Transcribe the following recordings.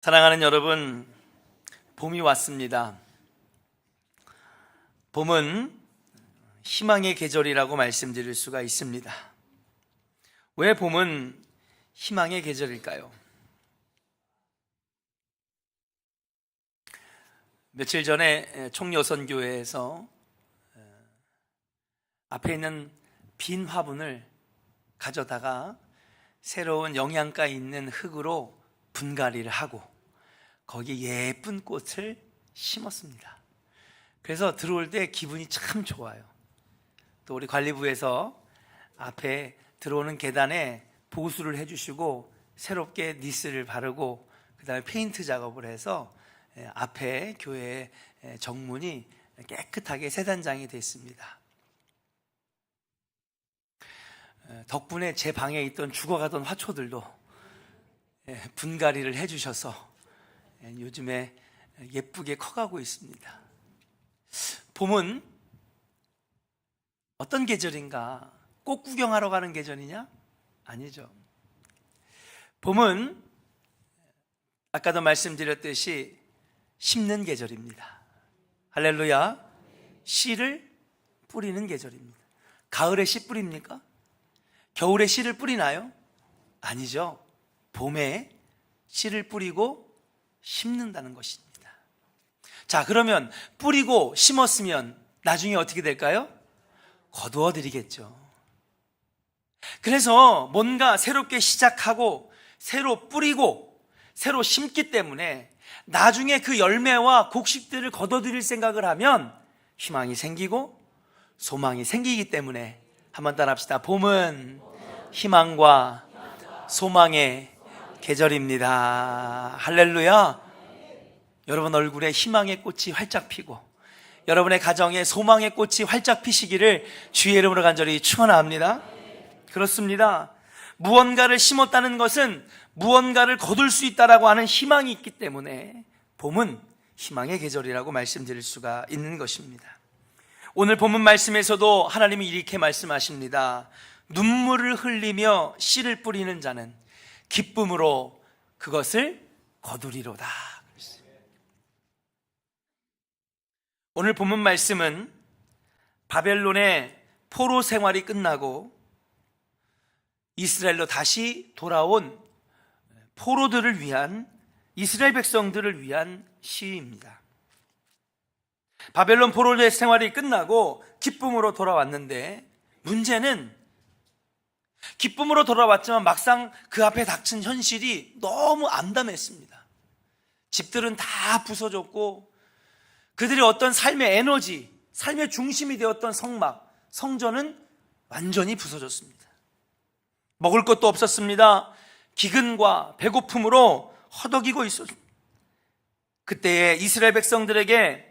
사랑하는 여러분, 봄이 왔습니다. 봄은 희망의 계절이라고 말씀드릴 수가 있습니다. 왜 봄은 희망의 계절일까요? 며칠 전에 총여선교회에서 앞에 있는 빈 화분을 가져다가 새로운 영양가 있는 흙으로 분갈이를 하고 거기에 예쁜 꽃을 심었습니다. 그래서 들어올 때 기분이 참 좋아요. 또 우리 관리부에서 앞에 들어오는 계단에 보수를 해주시고 새롭게 니스를 바르고 그 다음에 페인트 작업을 해서 앞에 교회 정문이 깨끗하게 새 단장이 됐습니다. 덕분에 제 방에 있던 죽어가던 화초들도 분갈이를 해주셔서 요즘에 예쁘게 커가고 있습니다. 봄은 어떤 계절인가? 꽃 구경하러 가는 계절이냐? 아니죠. 봄은 아까도 말씀드렸듯이 심는 계절입니다. 할렐루야. 씨를 뿌리는 계절입니다. 가을에 씨 뿌립니까? 겨울에 씨를 뿌리나요? 아니죠. 봄에 씨를 뿌리고 심는다는 것입니다. 자, 그러면 뿌리고 심었으면 나중에 어떻게 될까요? 거두어 드리겠죠. 그래서 뭔가 새롭게 시작하고 새로 뿌리고 새로 심기 때문에 나중에 그 열매와 곡식들을 거둬 드릴 생각을 하면 희망이 생기고 소망이 생기기 때문에 한번 따라합시다. 봄은 희망과 소망의 계절입니다. 할렐루야. 여러분 얼굴에 희망의 꽃이 활짝 피고 여러분의 가정에 소망의 꽃이 활짝 피시기를 주의 이름으로 간절히 축원합니다. 그렇습니다. 무언가를 심었다는 것은 무언가를 거둘 수 있다라고 하는 희망이 있기 때문에 봄은 희망의 계절이라고 말씀드릴 수가 있는 것입니다. 오늘 본문 말씀에서도 하나님이 이렇게 말씀하십니다. 눈물을 흘리며 씨를 뿌리는 자는 기쁨으로 그것을 거두리로다. 오늘 본문 말씀은 바벨론의 포로 생활이 끝나고 이스라엘로 다시 돌아온 포로들을 위한, 이스라엘 백성들을 위한 시입니다. 바벨론 포로의 생활이 끝나고 기쁨으로 돌아왔는데 문제는 기쁨으로 돌아왔지만 막상 그 앞에 닥친 현실이 너무 암담했습니다. 집들은 다 부서졌고 그들의 어떤 삶의 에너지, 삶의 중심이 되었던 성막, 성전은 완전히 부서졌습니다. 먹을 것도 없었습니다. 기근과 배고픔으로 허덕이고 있었습니다. 그때에 이스라엘 백성들에게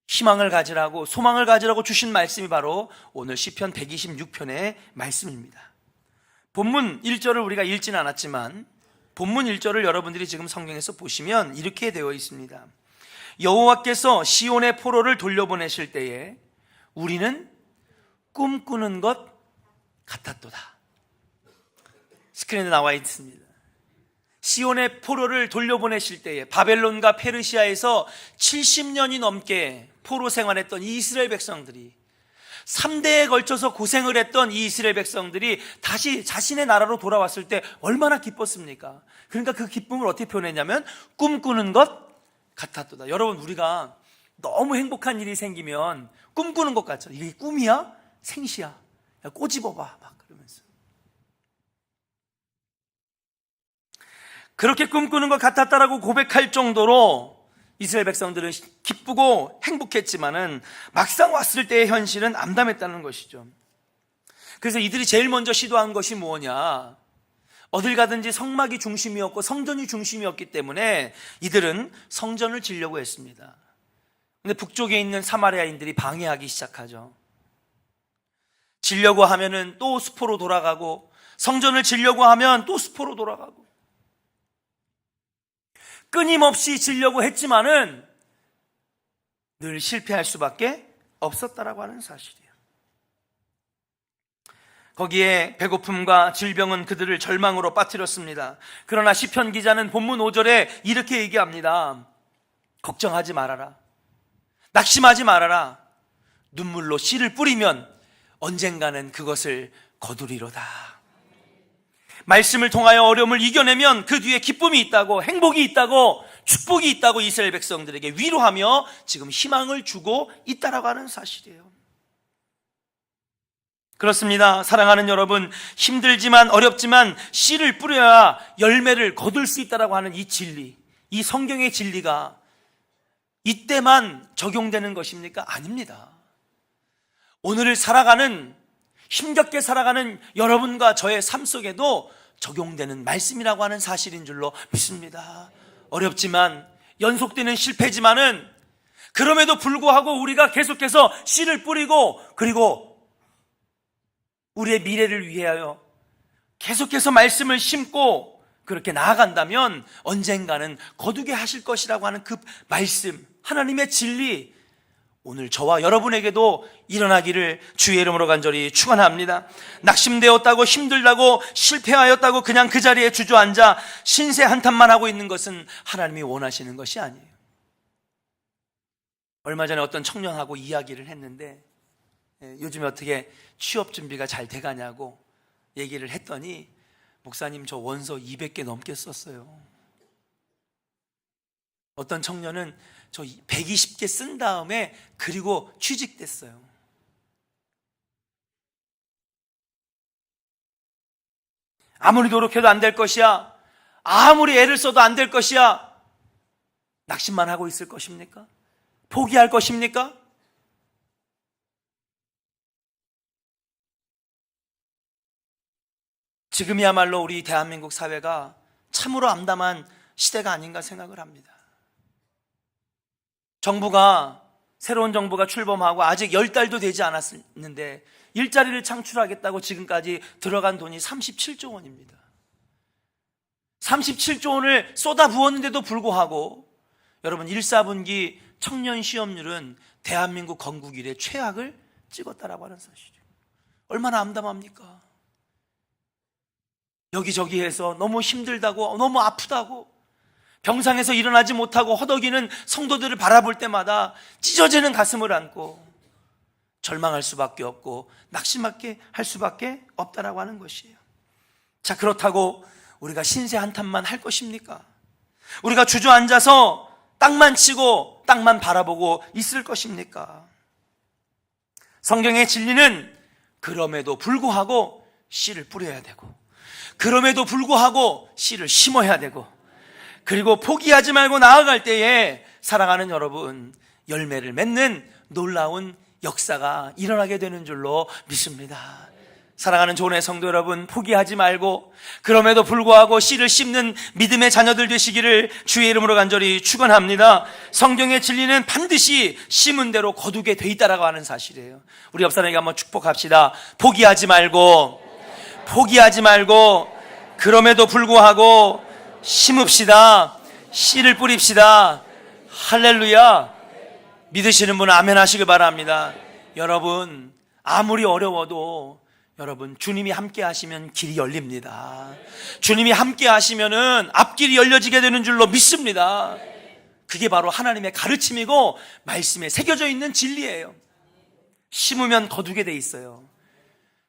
희망을 가지라고, 소망을 가지라고 주신 말씀이 바로 오늘 시편 126편의 말씀입니다. 본문 1절을 우리가 읽지는 않았지만 본문 1절을 여러분들이 지금 성경에서 보시면 이렇게 되어 있습니다. 여호와께서 시온의 포로를 돌려보내실 때에 우리는 꿈꾸는 것 같았도다. 스크린에 나와 있습니다. 시온의 포로를 돌려보내실 때에 바벨론과 페르시아에서 70년이 넘게 포로 생활했던 이 이스라엘 백성들이 3대에 걸쳐서 고생을 했던 이 이스라엘 백성들이 다시 자신의 나라로 돌아왔을 때 얼마나 기뻤습니까? 그러니까 그 기쁨을 어떻게 표현했냐면 꿈꾸는 것 같았도다. 여러분, 우리가 너무 행복한 일이 생기면 꿈꾸는 것 같죠. 이게 꿈이야? 생시야? 야, 꼬집어봐 막 그러면서 그렇게 꿈꾸는 것 같았다라고 고백할 정도로 이스라엘 백성들은 기쁘고 행복했지만은 막상 왔을 때의 현실은 암담했다는 것이죠. 그래서 이들이 제일 먼저 시도한 것이 뭐냐? 어딜 가든지 성막이 중심이었고 성전이 중심이었기 때문에 이들은 성전을 지려고 했습니다. 근데 북쪽에 있는 사마리아인들이 방해하기 시작하죠. 지려고 하면은 또 수포로 돌아가고 성전을 지려고 하면 또 수포로 돌아가고 끊임없이 지려고 했지만은 늘 실패할 수밖에 없었다라고 하는 사실이에요. 거기에 배고픔과 질병은 그들을 절망으로 빠뜨렸습니다. 그러나 시편 기자는 본문 5절에 이렇게 얘기합니다. 걱정하지 말아라. 낙심하지 말아라. 눈물로 씨를 뿌리면 언젠가는 그것을 거두리로다. 말씀을 통하여 어려움을 이겨내면 그 뒤에 기쁨이 있다고, 행복이 있다고, 축복이 있다고 이스라엘 백성들에게 위로하며 지금 희망을 주고 있다라고 하는 사실이에요. 그렇습니다. 사랑하는 여러분, 힘들지만 어렵지만 씨를 뿌려야 열매를 거둘 수 있다라고 하는 이 진리, 이 성경의 진리가 이때만 적용되는 것입니까? 아닙니다. 오늘을 살아가는, 힘겹게 살아가는 여러분과 저의 삶 속에도 적용되는 말씀이라고 하는 사실인 줄로 믿습니다. 어렵지만, 연속되는 실패지만은 그럼에도 불구하고 우리가 계속해서 씨를 뿌리고, 그리고 우리의 미래를 위하여 계속해서 말씀을 심고 그렇게 나아간다면 언젠가는 거두게 하실 것이라고 하는 그 말씀, 하나님의 진리, 오늘 저와 여러분에게도 일어나기를 주의 이름으로 간절히 축원합니다. 낙심되었다고, 힘들다고, 실패하였다고 그냥 그 자리에 주저앉아 신세 한탄만 하고 있는 것은 하나님이 원하시는 것이 아니에요. 얼마 전에 어떤 청년하고 이야기를 했는데 요즘에 어떻게 취업 준비가 잘 돼가냐고 얘기를 했더니, 목사님 저 원서 200개 넘게 썼어요. 어떤 청년은 저 120개 쓴 다음에 그리고 취직됐어요. 아무리 노력해도 안 될 것이야, 아무리 애를 써도 안 될 것이야, 낙심만 하고 있을 것입니까? 포기할 것입니까? 지금이야말로 우리 대한민국 사회가 참으로 암담한 시대가 아닌가 생각을 합니다. 새로운 정부가 출범하고 아직 10달도 되지 않았는데 일자리를 창출하겠다고 지금까지 들어간 돈이 37조 원입니다. 37조 원을 쏟아부었는데도 불구하고 여러분, 1, 4분기 청년 취업률은 대한민국 건국 이래 최악을 찍었다라고 하는 사실이죠. 얼마나 암담합니까? 여기저기에서 너무 힘들다고, 너무 아프다고, 병상에서 일어나지 못하고 허덕이는 성도들을 바라볼 때마다 찢어지는 가슴을 안고 절망할 수밖에 없고 낙심하게 할 수밖에 없다라고 하는 것이에요. 자, 그렇다고 우리가 신세 한탄만 할 것입니까? 우리가 주저앉아서 땅만 치고 땅만 바라보고 있을 것입니까? 성경의 진리는 그럼에도 불구하고 씨를 뿌려야 되고, 그럼에도 불구하고 씨를 심어야 되고, 그리고 포기하지 말고 나아갈 때에 사랑하는 여러분, 열매를 맺는 놀라운 역사가 일어나게 되는 줄로 믿습니다. 사랑하는 조은의 성도 여러분, 포기하지 말고 그럼에도 불구하고 씨를 심는 믿음의 자녀들 되시기를 주의 이름으로 간절히 축원합니다. 성경의 진리는 반드시 심은 대로 거두게 돼 있다라고 하는 사실이에요. 우리 옆 사람에게 한번 축복합시다. 포기하지 말고 그럼에도 불구하고 심읍시다. 씨를 뿌립시다. 할렐루야. 믿으시는 분은 아멘 하시길 바랍니다. 여러분, 아무리 어려워도 여러분, 주님이 함께 하시면 길이 열립니다. 주님이 함께 하시면은 앞길이 열려지게 되는 줄로 믿습니다. 그게 바로 하나님의 가르침이고 말씀에 새겨져 있는 진리예요. 심으면 거두게 돼 있어요.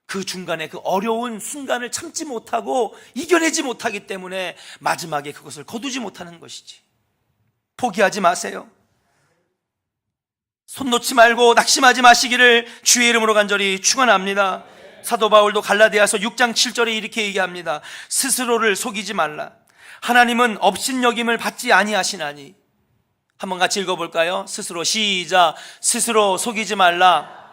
그 중간에 그 어려운 순간을 참지 못하고 이겨내지 못하기 때문에 마지막에 그것을 거두지 못하는 것이지. 포기하지 마세요. 손 놓지 말고 낙심하지 마시기를 주의 이름으로 간절히 축원합니다. 사도 바울도 갈라디아서 6장 7절에 이렇게 얘기합니다. 스스로를 속이지 말라. 하나님은 업신여김을 받지 아니하시나니. 한번 같이 읽어볼까요? 스스로, 시작. 스스로 속이지 말라.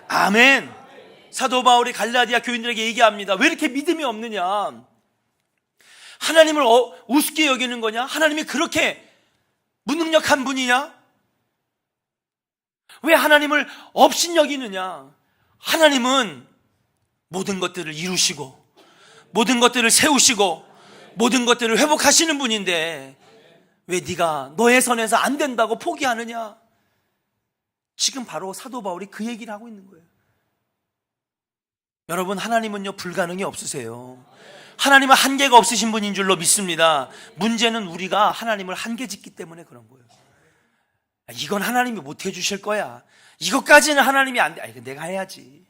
아멘. 사도 바울이 갈라디아 교인들에게 얘기합니다. 왜 이렇게 믿음이 없느냐? 하나님을 우습게 여기는 거냐? 하나님이 그렇게 무능력한 분이냐? 왜 하나님을 업신여기느냐? 하나님은 모든 것들을 이루시고 모든 것들을 세우시고 모든 것들을 회복하시는 분인데 왜 네가 너의 선에서 안 된다고 포기하느냐? 지금 바로 사도 바울이 그 얘기를 하고 있는 거예요. 여러분, 하나님은요 불가능이 없으세요. 하나님은 한계가 없으신 분인 줄로 믿습니다. 문제는 우리가 하나님을 한계 짓기 때문에 그런 거예요. 이건 하나님이 못 해주실 거야. 이것까지는 하나님이 안 돼. 이거 내가 해야지.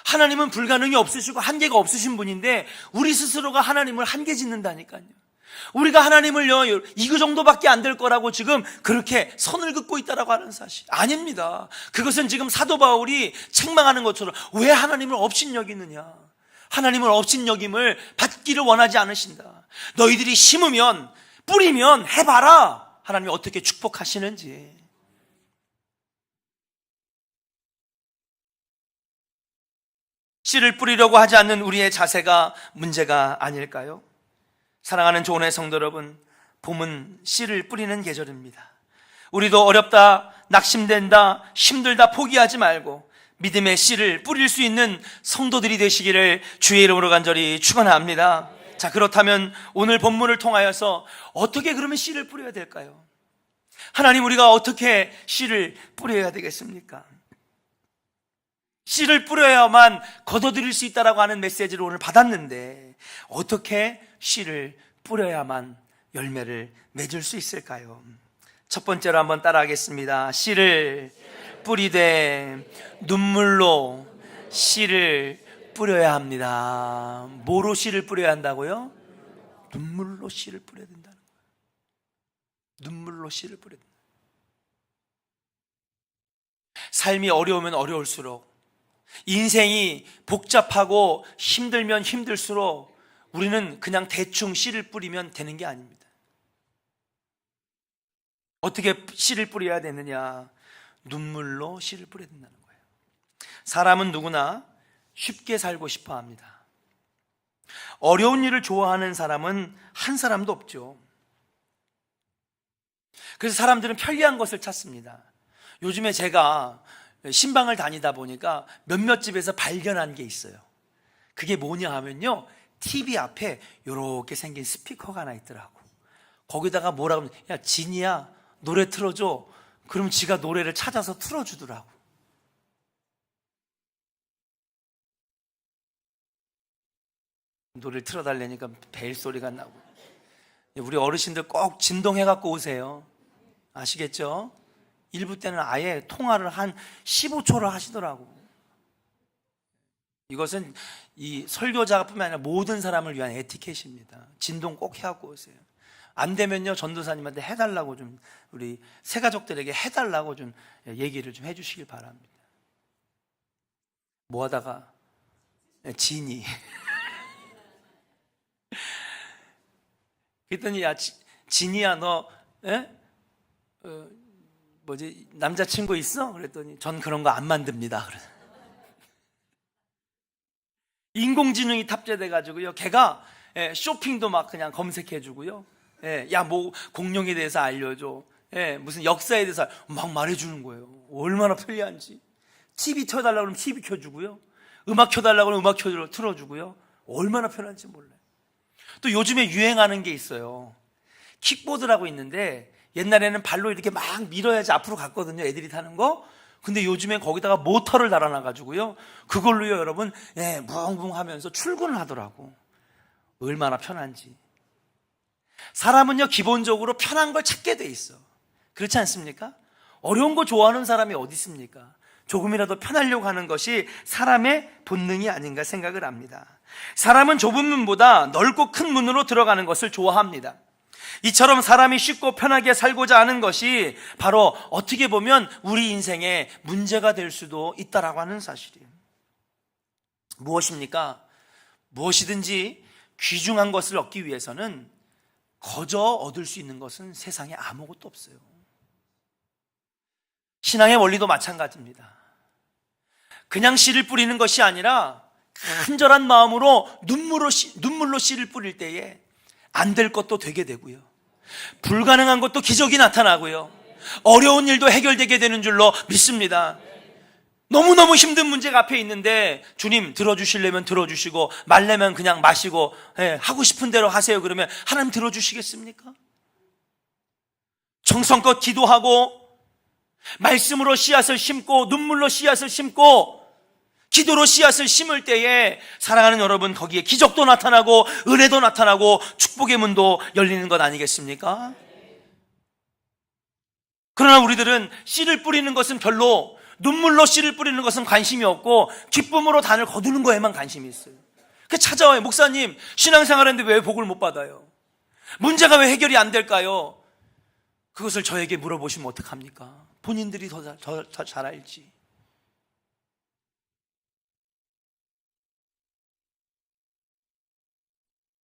하나님은 불가능이 없으시고 한계가 없으신 분인데 우리 스스로가 하나님을 한계 짓는다니까요. 우리가 하나님을요 이거 정도밖에 안 될 거라고 지금 그렇게 선을 긋고 있다라고 하는 사실 아닙니다. 그것은 지금 사도 바울이 책망하는 것처럼 왜 하나님을 업신여기느냐, 하나님을 업신여김을 받기를 원하지 않으신다. 너희들이 심으면 뿌리면 해봐라. 하나님이 어떻게 축복하시는지. 씨를 뿌리려고 하지 않는 우리의 자세가 문제가 아닐까요? 사랑하는 조은의 성도 여러분, 봄은 씨를 뿌리는 계절입니다. 우리도 어렵다, 낙심된다, 힘들다 포기하지 말고 믿음의 씨를 뿌릴 수 있는 성도들이 되시기를 주의 이름으로 간절히 축원합니다. 자, 그렇다면 오늘 본문을 통하여서 어떻게 그러면 씨를 뿌려야 될까요? 하나님, 우리가 어떻게 씨를 뿌려야 되겠습니까? 씨를 뿌려야만 거둬들일 수 있다라고 하는 메시지를 오늘 받았는데 어떻게 씨를 뿌려야만 열매를 맺을 수 있을까요? 첫 번째로 한번 따라하겠습니다. 씨를 뿌리되 눈물로 씨를 뿌려야 합니다. 뭐로 씨를 뿌려야 한다고요? 눈물로 씨를 뿌려야 된다는 거예요. 눈물로 씨를 뿌려야 된다. 삶이 어려우면 어려울수록, 인생이 복잡하고 힘들면 힘들수록 우리는 그냥 대충 씨를 뿌리면 되는 게 아닙니다. 어떻게 씨를 뿌려야 되느냐? 눈물로 씨를 뿌려야 된다는 거예요. 사람은 누구나 쉽게 살고 싶어 합니다. 어려운 일을 좋아하는 사람은 한 사람도 없죠. 그래서 사람들은 편리한 것을 찾습니다. 요즘에 제가 신방을 다니다 보니까 몇몇 집에서 발견한 게 있어요. 그게 뭐냐 하면요, TV 앞에 이렇게 생긴 스피커가 하나 있더라고. 거기다가 뭐라고 하면, 야 진이야 노래 틀어줘. 그럼 지가 노래를 찾아서 틀어주더라고. 노래를 틀어달라니까 벨 소리가 나고. 우리 어르신들 꼭 진동해갖고 오세요. 아시겠죠? 일부 때는 아예 통화를 한 15초를 하시더라고. 이것은 이 설교자뿐만 아니라 모든 사람을 위한 에티켓입니다. 진동 꼭 해갖고 오세요. 안 되면요 전도사님한테 해달라고 좀, 우리 새가족들에게 해달라고 좀 얘기를 좀 해주시길 바랍니다. 뭐 하다가 진이 그랬더니, 야 진이야 너 뭐지 남자친구 있어? 그랬더니 전 그런 거 안 만듭니다. 인공지능이 탑재돼가지고요, 걔가 쇼핑도 막 그냥 검색해주고요, 야 뭐 공룡에 대해서 알려줘, 무슨 역사에 대해서 막 말해주는 거예요. 얼마나 편리한지. TV 켜달라고 그러면 TV 켜주고요, 음악 켜달라고 그러면 음악 틀어주고요. 얼마나 편한지 몰라요. 또 요즘에 유행하는 게 있어요. 킥보드라고 있는데 옛날에는 발로 이렇게 막 밀어야지 앞으로 갔거든요, 애들이 타는 거. 근데 요즘엔 거기다가 모터를 달아놔가지고요, 그걸로요 여러분 뭉뭉 하면서 출근을 하더라고. 얼마나 편한지. 사람은요 기본적으로 편한 걸 찾게 돼 있어. 그렇지 않습니까? 어려운 거 좋아하는 사람이 어디 있습니까? 조금이라도 편하려고 하는 것이 사람의 본능이 아닌가 생각을 합니다. 사람은 좁은 문보다 넓고 큰 문으로 들어가는 것을 좋아합니다. 이처럼 사람이 쉽고 편하게 살고자 하는 것이 바로 어떻게 보면 우리 인생의 문제가 될 수도 있다라고 하는 사실이에요. 무엇입니까? 무엇이든지 귀중한 것을 얻기 위해서는 거저 얻을 수 있는 것은 세상에 아무것도 없어요. 신앙의 원리도 마찬가지입니다. 그냥 씨를 뿌리는 것이 아니라 간절한 마음으로 눈물로 씨를 뿌릴 때에 안 될 것도 되게 되고요, 불가능한 것도 기적이 나타나고요, 어려운 일도 해결되게 되는 줄로 믿습니다. 너무너무 힘든 문제가 앞에 있는데 주님 들어주시려면 들어주시고 말려면 그냥 마시고 하고 싶은 대로 하세요 그러면 하나님 들어주시겠습니까? 정성껏 기도하고 말씀으로 씨앗을 심고 눈물로 씨앗을 심고 기도로 씨앗을 심을 때에 사랑하는 여러분, 거기에 기적도 나타나고 은혜도 나타나고 축복의 문도 열리는 것 아니겠습니까? 그러나 우리들은 씨를 뿌리는 것은 별로, 눈물로 씨를 뿌리는 것은 관심이 없고 기쁨으로 단을 거두는 거에만 관심이 있어요. 그 찾아와요. 목사님, 신앙생활하는데 왜 복을 못 받아요? 문제가 왜 해결이 안 될까요? 그것을 저에게 물어보시면 어떡합니까? 본인들이 더 잘 알지.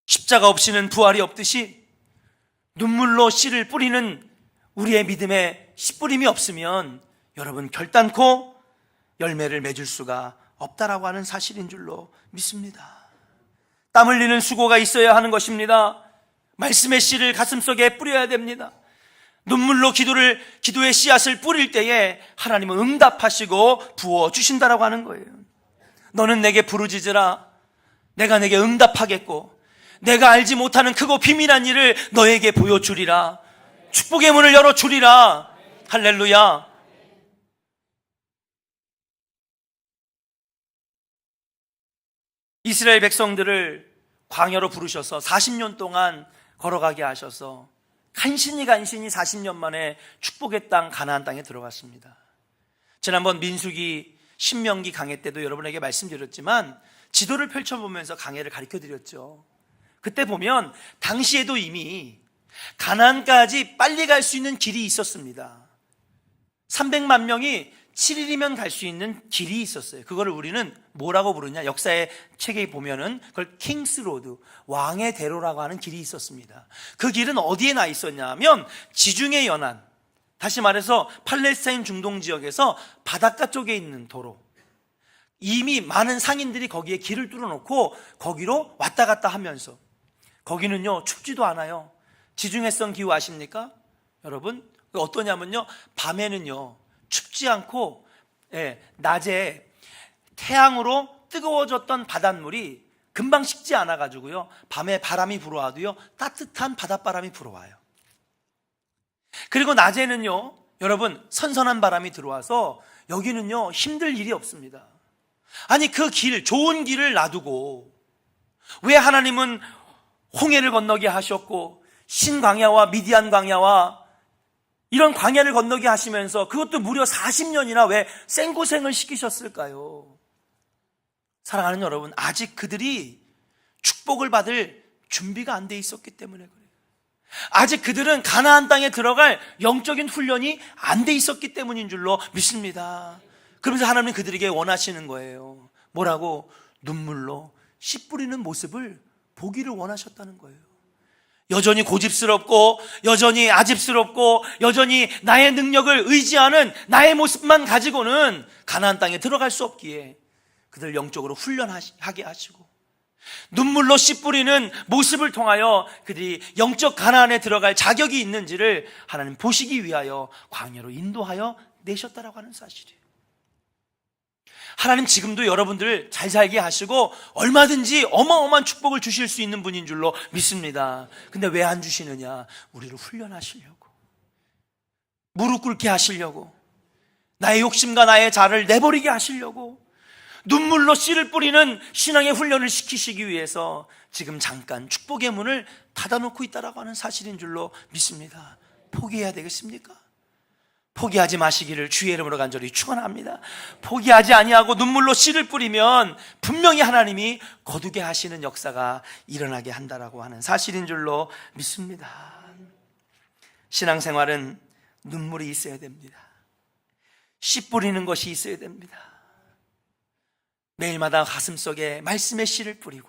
십자가 없이는 부활이 없듯이 눈물로 씨를 뿌리는 우리의 믿음에 씨 뿌림이 없으면 여러분 결단코 열매를 맺을 수가 없다라고 하는 사실인 줄로 믿습니다. 땀 흘리는 수고가 있어야 하는 것입니다. 말씀의 씨를 가슴속에 뿌려야 됩니다. 눈물로 기도의 씨앗을 뿌릴 때에 하나님은 응답하시고 부어주신다라고 하는 거예요. 너는 내게 부르짖으라. 내가 내게 응답하겠고 내가 알지 못하는 크고 비밀한 일을 너에게 보여주리라. 축복의 문을 열어주리라. 할렐루야. 이스라엘 백성들을 광야로 부르셔서 40년 동안 걸어가게 하셔서 간신히 40년 만에 축복의 땅 가나안 땅에 들어갔습니다. 지난번 민수기 신명기 강해 때도 여러분에게 말씀드렸지만 지도를 펼쳐보면서 강해를 가르쳐드렸죠. 그때 보면 당시에도 이미 가나안까지 빨리 갈 수 있는 길이 있었습니다. 300만 명이 7일이면 갈 수 있는 길이 있었어요. 그거를 우리는 뭐라고 부르냐, 역사의 책에 보면은 그걸 킹스로드, 왕의 대로라고 하는 길이 있었습니다. 그 길은 어디에 나 있었냐면 지중해 연안, 다시 말해서 팔레스타인 중동 지역에서 바닷가 쪽에 있는 도로. 이미 많은 상인들이 거기에 길을 뚫어놓고 거기로 왔다 갔다 하면서, 거기는요 춥지도 않아요. 지중해성 기후 아십니까? 여러분 어떠냐면요, 밤에는요 춥지 않고, 낮에 태양으로 뜨거워졌던 바닷물이 금방 식지 않아 가지고요 밤에 바람이 불어와도요 따뜻한 바닷바람이 불어와요. 그리고 낮에는요 여러분 선선한 바람이 들어와서 여기는요 힘들 일이 없습니다. 아니 그 길, 좋은 길을 놔두고 왜 하나님은 홍해를 건너게 하셨고 신광야와 미디안 광야와 이런 광야를 건너게 하시면서 그것도 무려 40년이나 왜 생고생을 시키셨을까요? 사랑하는 여러분, 아직 그들이 축복을 받을 준비가 안 돼 있었기 때문에 그래요. 아직 그들은 가나안 땅에 들어갈 영적인 훈련이 안 돼 있었기 때문인 줄로 믿습니다. 그러면서 하나님은 그들에게 원하시는 거예요. 뭐라고? 눈물로 씨 뿌리는 모습을 보기를 원하셨다는 거예요. 여전히 고집스럽고 여전히 아집스럽고 여전히 나의 능력을 의지하는 나의 모습만 가지고는 가나안 땅에 들어갈 수 없기에 그들 영적으로 훈련하게 하시고 눈물로 씨 뿌리는 모습을 통하여 그들이 영적 가나안에 들어갈 자격이 있는지를 하나님 보시기 위하여 광야로 인도하여 내셨다라고 하는 사실이에요. 하나님 지금도 여러분들을 잘 살게 하시고 얼마든지 어마어마한 축복을 주실 수 있는 분인 줄로 믿습니다. 근데 왜 안 주시느냐? 우리를 훈련하시려고, 무릎 꿇게 하시려고, 나의 욕심과 나의 자를 내버리게 하시려고, 눈물로 씨를 뿌리는 신앙의 훈련을 시키시기 위해서 지금 잠깐 축복의 문을 닫아놓고 있다라고 하는 사실인 줄로 믿습니다. 포기해야 되겠습니까? 포기하지 마시기를 주의 이름으로 간절히 축원합니다. 포기하지 아니하고 눈물로 씨를 뿌리면 분명히 하나님이 거두게 하시는 역사가 일어나게 한다라고 하는 사실인 줄로 믿습니다. 신앙생활은 눈물이 있어야 됩니다. 씨 뿌리는 것이 있어야 됩니다. 매일마다 가슴속에 말씀의 씨를 뿌리고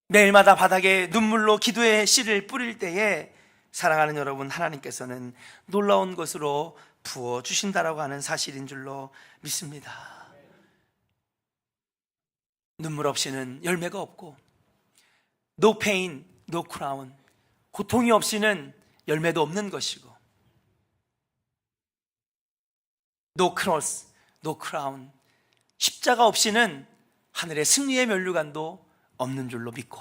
매일마다 바닥에 눈물로 기도의 씨를 뿌릴 때에 사랑하는 여러분, 하나님께서는 놀라운 것으로 부어주신다라고 하는 사실인 줄로 믿습니다. 눈물 없이는 열매가 없고 No pain, no crown, 고통이 없이는 열매도 없는 것이고 No cross, no crown, 십자가 없이는 하늘의 승리의 면류관도 없는 줄로 믿고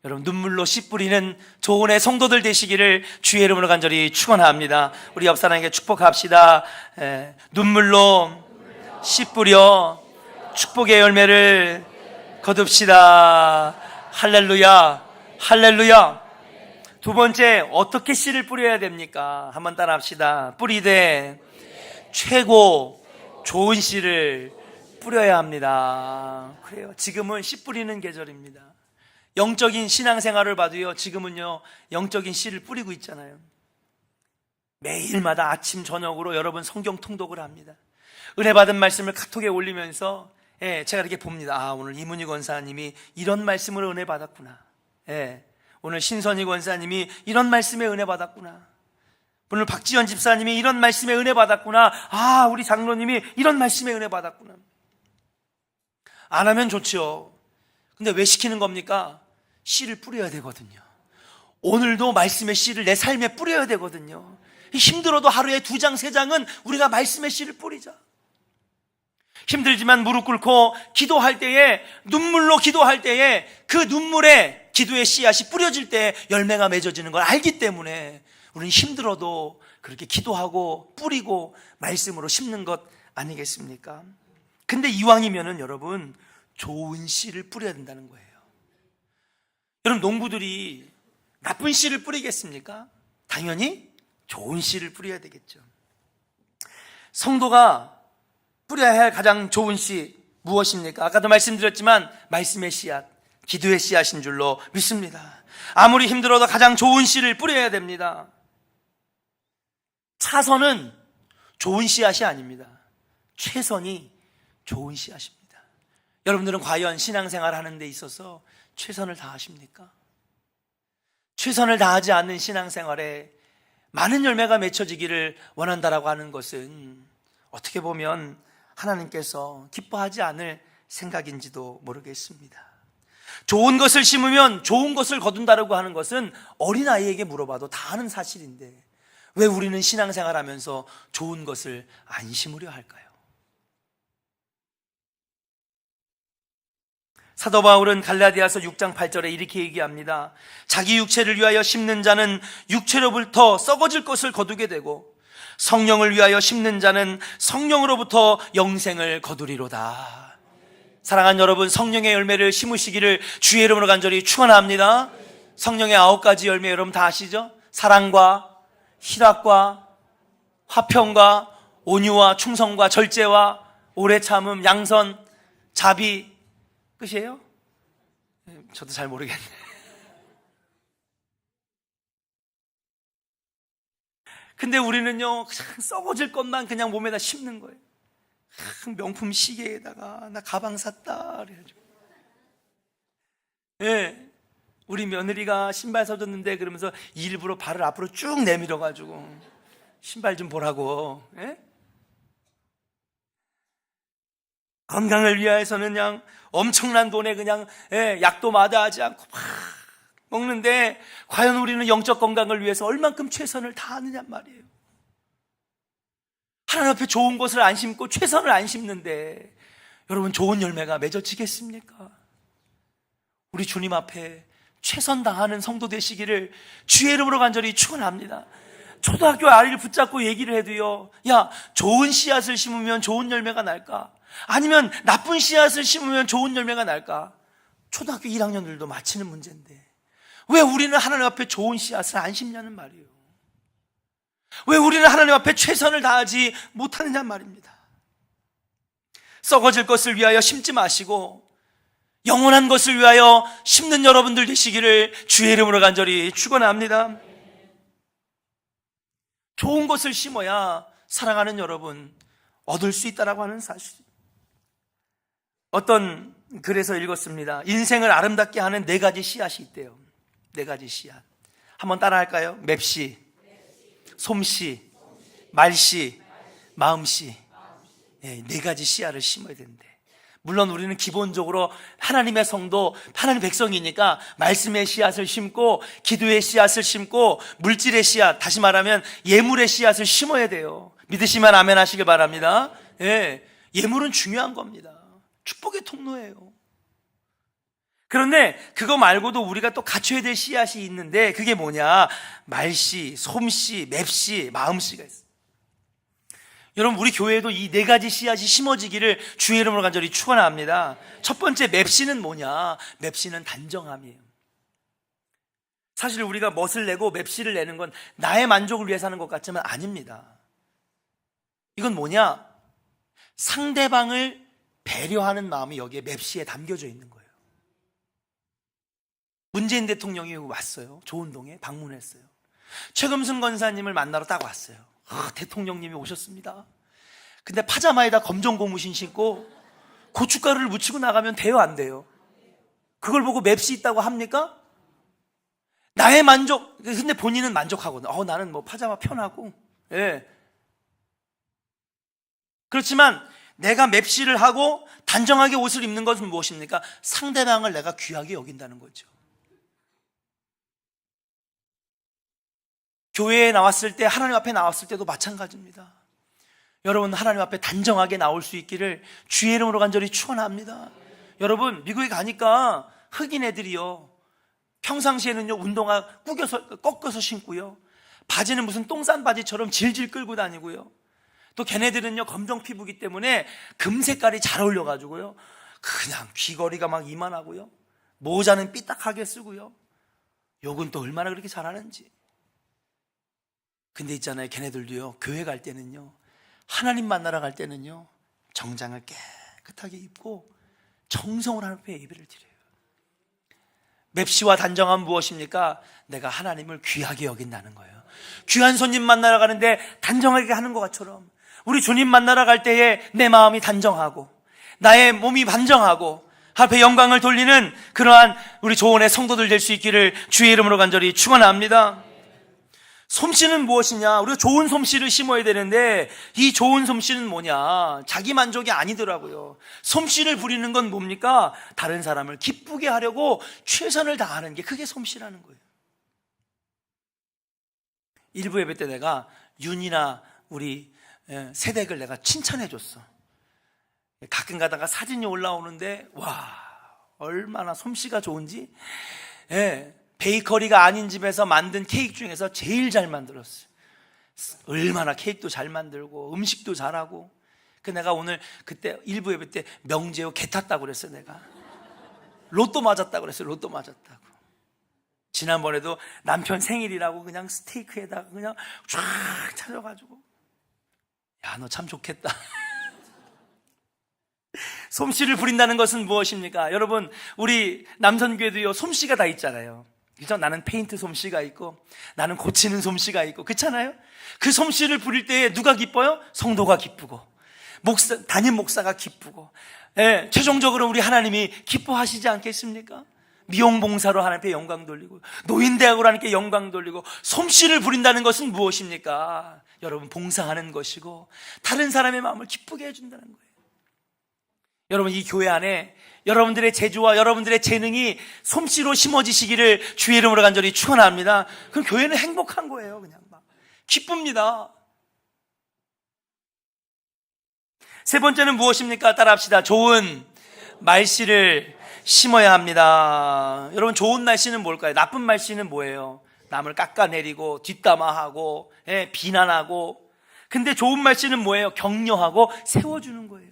여러분, 눈물로 씨 뿌리는 조은의 성도들 되시기를 주의 이름으로 간절히 축원합니다. 우리 옆 사람에게 축복합시다. 눈물로 씨 뿌려 축복의 열매를 거둡시다. 할렐루야, 할렐루야. 두 번째, 어떻게 씨를 뿌려야 됩니까? 한번 따라합시다. 뿌리되 최고 좋은 씨를 뿌려야 합니다. 그래요. 지금은 씨 뿌리는 계절입니다. 영적인 신앙생활을 봐도요, 지금은요 영적인 씨를 뿌리고 있잖아요. 매일마다 아침 저녁으로 여러분 성경 통독을 합니다. 은혜 받은 말씀을 카톡에 올리면서 제가 이렇게 봅니다. 아, 오늘 이문희 권사님이 이런 말씀으로 은혜 받았구나. 오늘 신선희 권사님이 이런 말씀에 은혜 받았구나. 오늘 박지연 집사님이 이런 말씀에 은혜 받았구나. 아, 우리 장로님이 이런 말씀에 은혜 받았구나. 안 하면 좋죠. 근데 왜 시키는 겁니까? 씨를 뿌려야 되거든요. 오늘도 말씀의 씨를 내 삶에 뿌려야 되거든요. 힘들어도 하루에 2장 3장은 우리가 말씀의 씨를 뿌리자. 힘들지만 무릎 꿇고 기도할 때에, 눈물로 기도할 때에 그 눈물에 기도의 씨앗이 뿌려질 때 열매가 맺어지는 걸 알기 때문에 우리는 힘들어도 그렇게 기도하고 뿌리고 말씀으로 심는 것 아니겠습니까? 근데 이왕이면은 여러분, 좋은 씨를 뿌려야 된다는 거예요. 여러분, 농부들이 나쁜 씨를 뿌리겠습니까? 당연히 좋은 씨를 뿌려야 되겠죠. 성도가 뿌려야 할 가장 좋은 씨 무엇입니까? 아까도 말씀드렸지만 말씀의 씨앗, 기도의 씨앗인 줄로 믿습니다. 아무리 힘들어도 가장 좋은 씨를 뿌려야 됩니다. 차선은 좋은 씨앗이 아닙니다. 최선이 좋은 씨앗입니다. 여러분들은 과연 신앙생활 하는 데 있어서 최선을 다하십니까? 최선을 다하지 않는 신앙생활에 많은 열매가 맺혀지기를 원한다라고 하는 것은 어떻게 보면 하나님께서 기뻐하지 않을 생각인지도 모르겠습니다. 좋은 것을 심으면 좋은 것을 거둔다라고 하는 것은 어린아이에게 물어봐도 다 아는 사실인데 왜 우리는 신앙생활 하면서 좋은 것을 안 심으려 할까요? 사도 바울은 갈라디아서 6장 8절에 이렇게 얘기합니다. 자기 육체를 위하여 심는 자는 육체로부터 썩어질 것을 거두게 되고 성령을 위하여 심는 자는 성령으로부터 영생을 거두리로다. 사랑하는 여러분, 성령의 열매를 심으시기를 주의 이름으로 간절히 축원합니다. 성령의 9가지 열매 여러분 다 아시죠? 사랑과 희락과 화평과 온유와 충성과 절제와 오래 참음, 양선, 자비, 끝이에요? 저도 잘 모르겠네. 근데 우리는요, 그냥 썩어질 것만 그냥 몸에다 심는 거예요. 명품 시계에다가 나 가방 샀다 그래가지고. 우리 며느리가 신발 사줬는데 그러면서 일부러 발을 앞으로 쭉 내밀어가지고 신발 좀 보라고. 건강을 위해서는 그냥 엄청난 돈에 그냥 약도 마다하지 않고 막 먹는데 과연 우리는 영적 건강을 위해서 얼만큼 최선을 다하느냐 말이에요. 하나님 앞에 좋은 것을 안 심고 최선을 안 심는데 여러분, 좋은 열매가 맺어지겠습니까? 우리 주님 앞에 최선 다하는 성도 되시기를 주의 이름으로 간절히 축원합니다. 초등학교 아이를 붙잡고 얘기를 해도요, 야, 좋은 씨앗을 심으면 좋은 열매가 날까? 아니면 나쁜 씨앗을 심으면 좋은 열매가 날까? 초등학교 1학년들도 맞히는 문제인데 왜 우리는 하나님 앞에 좋은 씨앗을 안 심냐는 말이에요. 왜 우리는 하나님 앞에 최선을 다하지 못하느냐 말입니다. 썩어질 것을 위하여 심지 마시고 영원한 것을 위하여 심는 여러분들 되시기를 주의 이름으로 간절히 축원합니다. 좋은 것을 심어야 사랑하는 여러분 얻을 수 있다라고 하는 사실. 어떤 글에서 읽었습니다. 인생을 아름답게 하는 4가지 씨앗이 있대요. 4가지 씨앗. 한번 따라 할까요? 맵씨, 솜씨, 말씨, 마음씨. 4가지 씨앗을 심어야 되는데, 물론 우리는 기본적으로 하나님의 성도, 하나님 백성이니까 말씀의 씨앗을 심고 기도의 씨앗을 심고 물질의 씨앗, 다시 말하면 예물의 씨앗을 심어야 돼요. 믿으시면 아멘 하시길 바랍니다. 예물은 중요한 겁니다. 축복의 통로예요. 그런데 그거 말고도 우리가 또 갖춰야 될 씨앗이 있는데 그게 뭐냐? 말씨, 솜씨, 맵씨, 마음씨가 있어요. 여러분, 우리 교회에도 이 네 가지 씨앗이 심어지기를 주의 이름으로 간절히 축원합니다. 첫 번째 맵씨는 뭐냐? 맵씨는 단정함이에요. 사실 우리가 멋을 내고 맵씨를 내는 건 나의 만족을 위해서 하는 것 같지만 아닙니다. 이건 뭐냐? 상대방을 배려하는 마음이 여기에 맵씨에 담겨져 있는 거예요. 문재인 대통령이 왔어요. 조은동에 방문했어요. 최금순 권사님을 만나러 딱 왔어요. 대통령님이 오셨습니다. 근데 파자마에다 검정 고무신 신고 고춧가루를 묻히고 나가면 돼요, 안 돼요? 그걸 보고 맵시 있다고 합니까? 나의 만족. 근데 본인은 만족하거든. 나는 뭐 파자마 편하고. 예. 그렇지만 내가 맵시를 하고 단정하게 옷을 입는 것은 무엇입니까? 상대방을 내가 귀하게 여긴다는 거죠. 교회에 나왔을 때, 하나님 앞에 나왔을 때도 마찬가지입니다. 여러분, 하나님 앞에 단정하게 나올 수 있기를 주의 이름으로 간절히 축원합니다. 여러분, 미국에 가니까 흑인 애들이요, 평상시에는요 운동화 꺾어서 신고요, 바지는 무슨 똥싼 바지처럼 질질 끌고 다니고요, 또 걔네들은요 검정 피부기 때문에 금 색깔이 잘 어울려가지고요 그냥 귀걸이가 막 이만하고요, 모자는 삐딱하게 쓰고요, 욕은 또 얼마나 그렇게 잘하는지. 근데 있잖아요, 걔네들도요 교회 갈 때는요, 하나님 만나러 갈 때는요 정장을 깨끗하게 입고 정성으로 하나님 앞에 예배를 드려요. 맵시와 단정함은 무엇입니까? 내가 하나님을 귀하게 여긴다는 거예요. 귀한 손님 만나러 가는데 단정하게 하는 것처럼 우리 주님 만나러 갈 때에 내 마음이 단정하고 나의 몸이 단정하고 앞에 영광을 돌리는 그러한 우리 조언의 성도들 될 수 있기를 주의 이름으로 간절히 축원합니다. 솜씨는 무엇이냐? 우리가 좋은 솜씨를 심어야 되는데 이 좋은 솜씨는 뭐냐? 자기 만족이 아니더라고요. 솜씨를 부리는 건 뭡니까? 다른 사람을 기쁘게 하려고 최선을 다하는 게 그게 솜씨라는 거예요. 일부 예배 때 내가 윤이나 우리 세댁을 내가 칭찬해 줬어. 가끔 가다가 사진이 올라오는데 와, 얼마나 솜씨가 좋은지. 베이커리가 아닌 집에서 만든 케이크 중에서 제일 잘 만들었어요. 얼마나 케이크도 잘 만들고 음식도 잘하고. 내가 오늘 그때 일부 예배 때 명재호 개 탔다고 그랬어요. 내가 로또 맞았다고 그랬어요. 로또 맞았다고. 지난번에도 남편 생일이라고 그냥 스테이크에다가 그냥 쫙 차려가지고, 야, 너 참 좋겠다. 솜씨를 부린다는 것은 무엇입니까? 여러분, 우리 남선교회도요 솜씨가 다 있잖아요. 그죠? 나는 페인트 솜씨가 있고 나는 고치는 솜씨가 있고, 그렇잖아요? 그 솜씨를 부릴 때에 누가 기뻐요? 성도가 기쁘고 담임 목사가 기쁘고, 최종적으로 우리 하나님이 기뻐하시지 않겠습니까? 미용봉사로 하나님께 영광 돌리고 노인대학으로 하나님께 영광 돌리고. 솜씨를 부린다는 것은 무엇입니까? 여러분, 봉사하는 것이고 다른 사람의 마음을 기쁘게 해준다는 거예요. 여러분, 이 교회 안에 여러분들의 재주와 여러분들의 재능이 솜씨로 심어지시기를 주의 이름으로 간절히 축원합니다. 그럼 교회는 행복한 거예요. 그냥 막 기쁩니다. 세 번째는 무엇입니까? 따라합시다. 좋은 말씨를 심어야 합니다. 여러분, 좋은 말씨는 뭘까요? 나쁜 말씨는 뭐예요? 남을 깎아내리고 뒷담화하고 비난하고. 근데 좋은 말씨는 뭐예요? 격려하고 세워주는 거예요.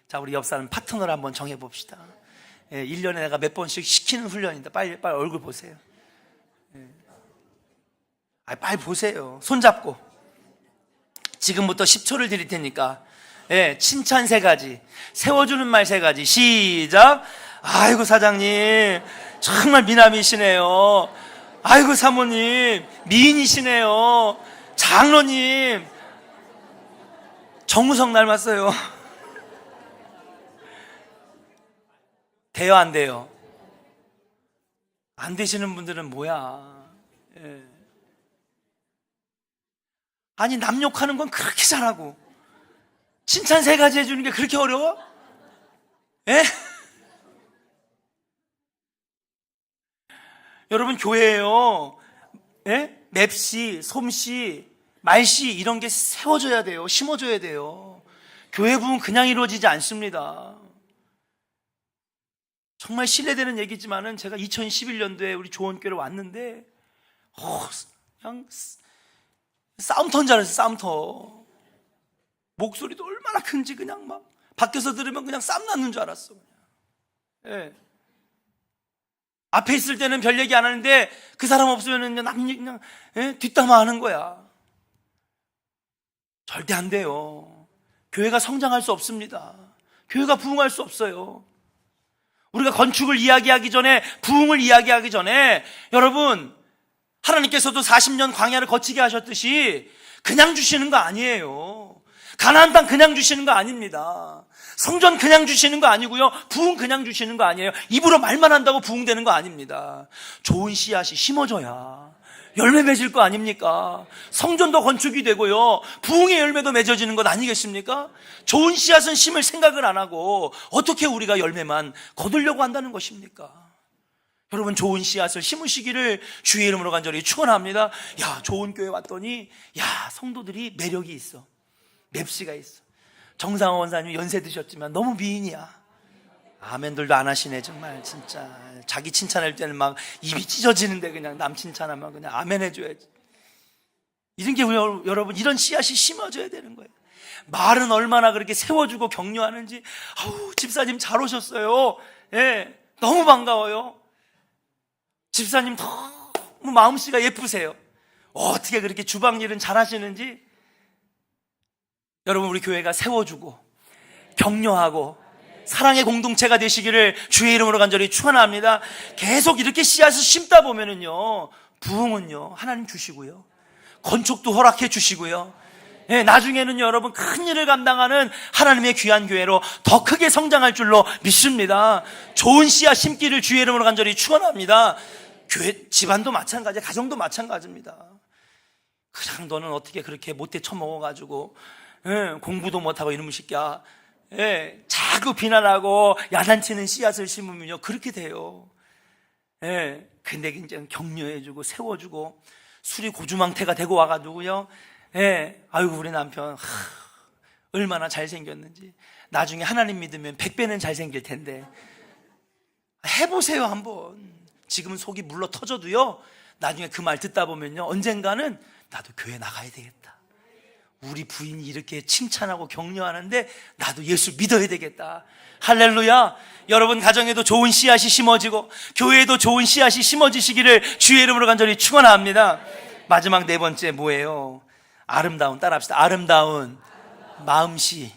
자, 우리 옆 사람 파트너를 한번 정해봅시다. 1년에 내가 몇 번씩 시키는 훈련인데 빨리 얼굴 보세요. 빨리 보세요. 손잡고 지금부터 10초를 드릴 테니까 칭찬 3가지, 세워주는 말 3가지. 시작. 아이고 사장님 정말 미남이시네요. 아이고 사모님 미인이시네요. 장로님 정우성 닮았어요. 돼요, 안 돼요? 안 되시는 분들은 뭐야? 아니, 남 욕하는 건 그렇게 잘하고 칭찬 3가지 해주는 게 그렇게 어려워? 여러분, 교회에요 맵시, 솜씨, 말씨 이런 게 세워져야 돼요. 심어줘야 돼요. 교회 부흥 그냥 이루어지지 않습니다. 정말 실례되는 얘기지만은 제가 2011년도에 우리 조원교회를 왔는데 그냥 싸움터인 줄 알았어요. 싸움터. 목소리도 얼마나 큰지 그냥 막 밖에서 들으면 그냥 쌈 났는 줄 알았어. 예. 앞에 있을 때는 별 얘기 안 하는데 그 사람 없으면 그냥 뒷담화 하는 거야. 절대 안 돼요. 교회가 성장할 수 없습니다. 교회가 부흥할 수 없어요. 우리가 건축을 이야기하기 전에, 부흥을 이야기하기 전에 여러분, 하나님께서도 40년 광야를 거치게 하셨듯이 그냥 주시는 거 아니에요. 가나안 땅 그냥 주시는 거 아닙니다. 성전 그냥 주시는 거 아니고요, 부흥 그냥 주시는 거 아니에요. 입으로 말만 한다고 부흥되는 거 아닙니다. 좋은 씨앗이 심어져야 열매 맺을 거 아닙니까? 성전도 건축이 되고요, 부흥의 열매도 맺어지는 것 아니겠습니까? 좋은 씨앗은 심을 생각을 안 하고 어떻게 우리가 열매만 거두려고 한다는 것입니까? 여러분, 좋은 씨앗을 심으시기를 주의 이름으로 간절히 축원합니다. 야, 좋은 교회 왔더니 야, 성도들이 매력이 있어, 맵시가 있어. 정상호 원사님 연세 드셨지만 너무 미인이야. 아멘들도 안 하시네. 정말 진짜 자기 칭찬할 때는 막 입이 찢어지는데 그냥 남 칭찬하면 그냥 아멘 해줘야지. 이런 게 여러분, 이런 씨앗이 심어져야 되는 거예요. 말은 얼마나 그렇게 세워주고 격려하는지. 아우, 집사님 잘 오셨어요. 예, 너무 반가워요. 집사님 너무 마음씨가 예쁘세요. 어떻게 그렇게 주방 일은 잘 하시는지. 여러분, 우리 교회가 세워주고 격려하고 사랑의 공동체가 되시기를 주의 이름으로 간절히 축원합니다. 계속 이렇게 씨앗을 심다 보면은요, 부흥은요 하나님 주시고요, 건축도 허락해 주시고요, 나중에는 여러분 큰 일을 감당하는 하나님의 귀한 교회로 더 크게 성장할 줄로 믿습니다. 좋은 씨앗 심기를 주의 이름으로 간절히 축원합니다. 교회 집안도 마찬가지, 가정도 마찬가지입니다. 그냥 너는 어떻게 그렇게 못돼 처먹어가지고 공부도 못하고 이놈의 새끼야, 자꾸 비난하고 야단치는 씨앗을 심으면요 그렇게 돼요. 근데 이제 격려해주고 세워주고 술이 고주망태가 되고 와가지고요, 아이고 우리 남편 얼마나 잘생겼는지, 나중에 하나님 믿으면 100배는 잘생길 텐데 해보세요 한번. 지금은 속이 물러 터져도요, 나중에 그 말 듣다 보면요, 언젠가는 나도 교회 나가야 되겠다, 우리 부인이 이렇게 칭찬하고 격려하는데 나도 예수 믿어야 되겠다. 할렐루야. 여러분 가정에도 좋은 씨앗이 심어지고 교회에도 좋은 씨앗이 심어지시기를 주의 이름으로 간절히 축원합니다. 마지막 네 번째 뭐예요? 아름다운, 따라합시다. 아름다운 마음씨.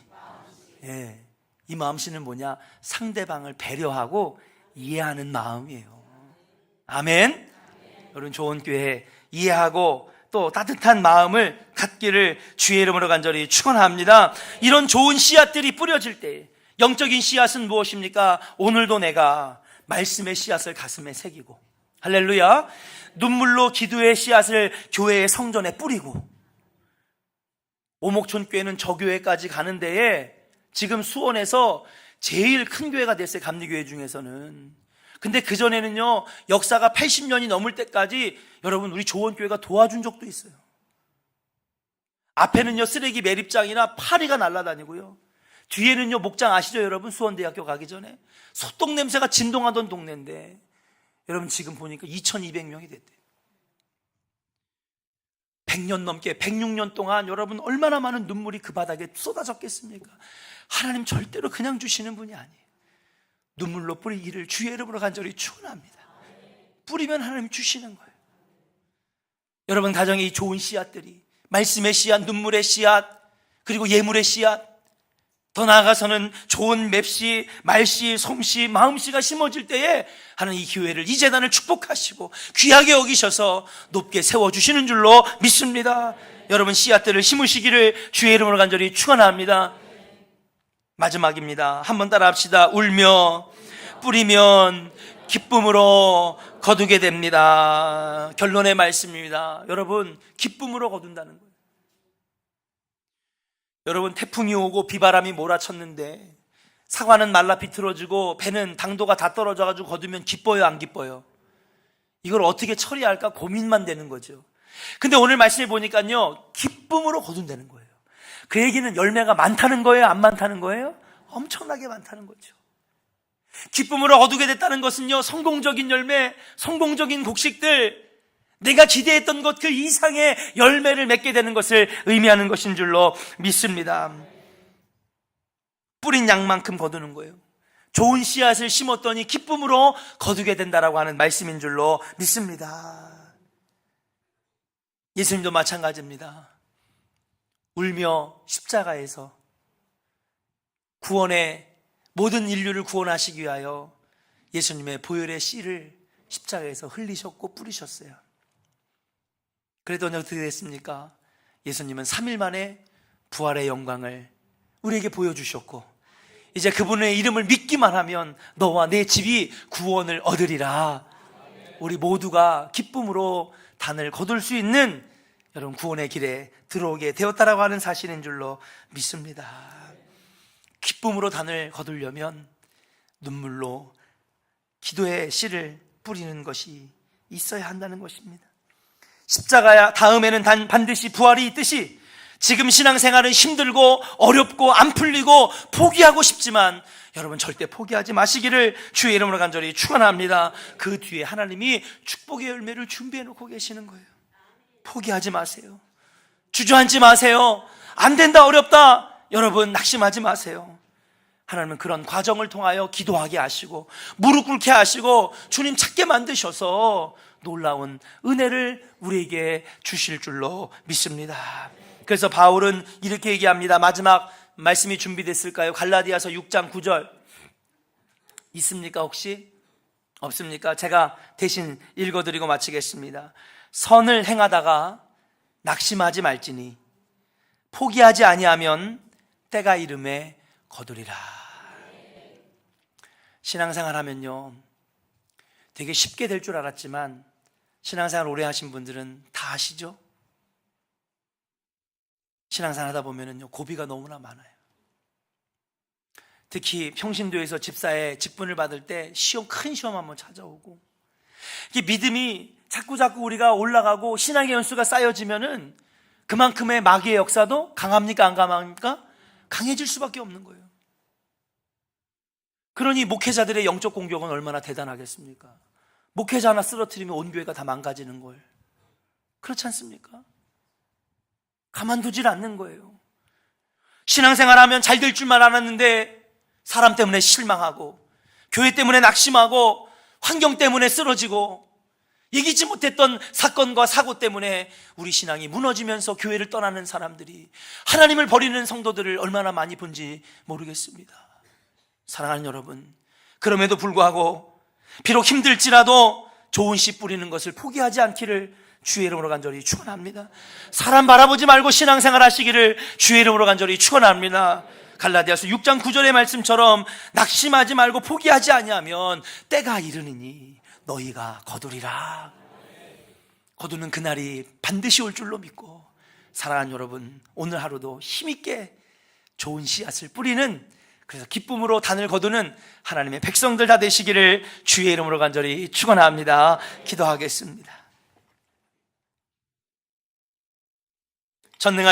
이 마음씨는 뭐냐? 상대방을 배려하고 이해하는 마음이에요. 아멘. 여러분, 좋은 교회 이해하고 또 따뜻한 마음을 갖기를 주의 이름으로 간절히 축원합니다. 이런 좋은 씨앗들이 뿌려질 때, 영적인 씨앗은 무엇입니까? 오늘도 내가 말씀의 씨앗을 가슴에 새기고, 할렐루야, 눈물로 기도의 씨앗을 교회의 성전에 뿌리고, 오목촌 교회는 저 교회까지 가는 데에 지금 수원에서 제일 큰 교회가 됐어요, 감리교회 중에서는. 근데 그전에는요, 역사가 80년이 넘을 때까지 여러분 우리 조원교회가 도와준 적도 있어요. 앞에는요 쓰레기 매립장이나 파리가 날아다니고요, 뒤에는요 목장 아시죠 여러분? 수원대학교 가기 전에 소똥 냄새가 진동하던 동네인데 여러분 지금 보니까 2200명이 됐대요. 100년 넘게, 106년 동안 여러분 얼마나 많은 눈물이 그 바닥에 쏟아졌겠습니까? 하나님 절대로 그냥 주시는 분이 아니에요. 눈물로 뿌리기를 주의 이름으로 간절히 축원합니다. 뿌리면 하나님 주시는 거예요. 여러분 가정에 이 좋은 씨앗들이, 말씀의 씨앗, 눈물의 씨앗, 그리고 예물의 씨앗, 더 나아가서는 좋은 맵씨, 말씨, 솜씨, 마음씨가 심어질 때에 하나님 이 교회를, 이 재단을 축복하시고 귀하게 여기셔서 높게 세워주시는 줄로 믿습니다. 여러분 씨앗들을 심으시기를 주의 이름으로 간절히 축원합니다. 마지막입니다. 한번 따라 합시다. 울며 뿌리면 기쁨으로 거두게 됩니다. 결론의 말씀입니다. 여러분, 기쁨으로 거둔다는 거예요. 여러분, 태풍이 오고 비바람이 몰아쳤는데 사과는 말라 비틀어지고 배는 당도가 다 떨어져가지고 거두면 기뻐요, 안 기뻐요? 이걸 어떻게 처리할까 고민만 되는 거죠. 근데 오늘 말씀해 보니까요, 기쁨으로 거둔다는 거예요. 그 얘기는 열매가 많다는 거예요, 안 많다는 거예요? 엄청나게 많다는 거죠. 기쁨으로 거두게 됐다는 것은요, 성공적인 열매, 성공적인 곡식들, 내가 기대했던 것 그 이상의 열매를 맺게 되는 것을 의미하는 것인 줄로 믿습니다. 뿌린 양만큼 거두는 거예요. 좋은 씨앗을 심었더니 기쁨으로 거두게 된다라고 하는 말씀인 줄로 믿습니다. 예수님도 마찬가지입니다. 울며 십자가에서 구원의 모든 인류를 구원하시기 위하여 예수님의 보혈의 씨를 십자가에서 흘리셨고 뿌리셨어요. 그랬더니 어떻게 됐습니까? 예수님은 3일 만에 부활의 영광을 우리에게 보여주셨고, 이제 그분의 이름을 믿기만 하면 너와 내 집이 구원을 얻으리라. 우리 모두가 기쁨으로 단을 거둘 수 있는 여러분 구원의 길에 들어오게 되었다라고 하는 사실인 줄로 믿습니다. 기쁨으로 단을 거두려면 눈물로 기도의 씨를 뿌리는 것이 있어야 한다는 것입니다. 십자가 다음에는 반드시 부활이 있듯이 지금 신앙생활은 힘들고 어렵고 안 풀리고 포기하고 싶지만 여러분 절대 포기하지 마시기를 주의 이름으로 간절히 축원합니다. 그 뒤에 하나님이 축복의 열매를 준비해 놓고 계시는 거예요. 포기하지 마세요. 주저앉지 마세요. 안 된다, 어렵다, 여러분 낙심하지 마세요. 하나님은 그런 과정을 통하여 기도하게 하시고 무릎 꿇게 하시고 주님 찾게 만드셔서 놀라운 은혜를 우리에게 주실 줄로 믿습니다. 그래서 바울은 이렇게 얘기합니다. 마지막 말씀이 준비됐을까요? 갈라디아서 6장 9절 있습니까 혹시? 없습니까? 제가 대신 읽어드리고 마치겠습니다. 선을 행하다가 낙심하지 말지니 포기하지 아니하면 때가 이름에 거두리라. 신앙생활 하면요 되게 쉽게 될 줄 알았지만 신앙생활 오래 하신 분들은 다 아시죠? 신앙생활 하다 보면은요 고비가 너무나 많아요. 특히 평신도에서 집사의 직분을 받을 때 큰 시험 한번 찾아오고, 이 믿음이 자꾸 우리가 올라가고 신앙의 연수가 쌓여지면은 그만큼의 마귀의 역사도 강합니까 안 강합니까? 강해질 수밖에 없는 거예요. 그러니 목회자들의 영적 공격은 얼마나 대단하겠습니까? 목회자 하나 쓰러뜨리면 온 교회가 다 망가지는 걸. 그렇지 않습니까? 가만두질 않는 거예요. 신앙생활하면 잘 될 줄만 알았는데 사람 때문에 실망하고 교회 때문에 낙심하고 환경 때문에 쓰러지고 이기지 못했던 사건과 사고 때문에 우리 신앙이 무너지면서 교회를 떠나는 사람들이, 하나님을 버리는 성도들을 얼마나 많이 본지 모르겠습니다. 사랑하는 여러분, 그럼에도 불구하고 비록 힘들지라도 좋은 씨 뿌리는 것을 포기하지 않기를 주의 이름으로 간절히 축원합니다. 사람 바라보지 말고 신앙생활 하시기를 주의 이름으로 간절히 축원합니다. 갈라디아서 6장 9절의 말씀처럼 낙심하지 말고 포기하지 아니하면 때가 이르느니 너희가 거두리라. 거두는 그날이 반드시 올 줄로 믿고, 사랑하는 여러분, 오늘 하루도 힘있게 좋은 씨앗을 뿌리는, 그래서 기쁨으로 단을 거두는 하나님의 백성들 다 되시기를 주의 이름으로 간절히 축원합니다. 기도하겠습니다. 전능하신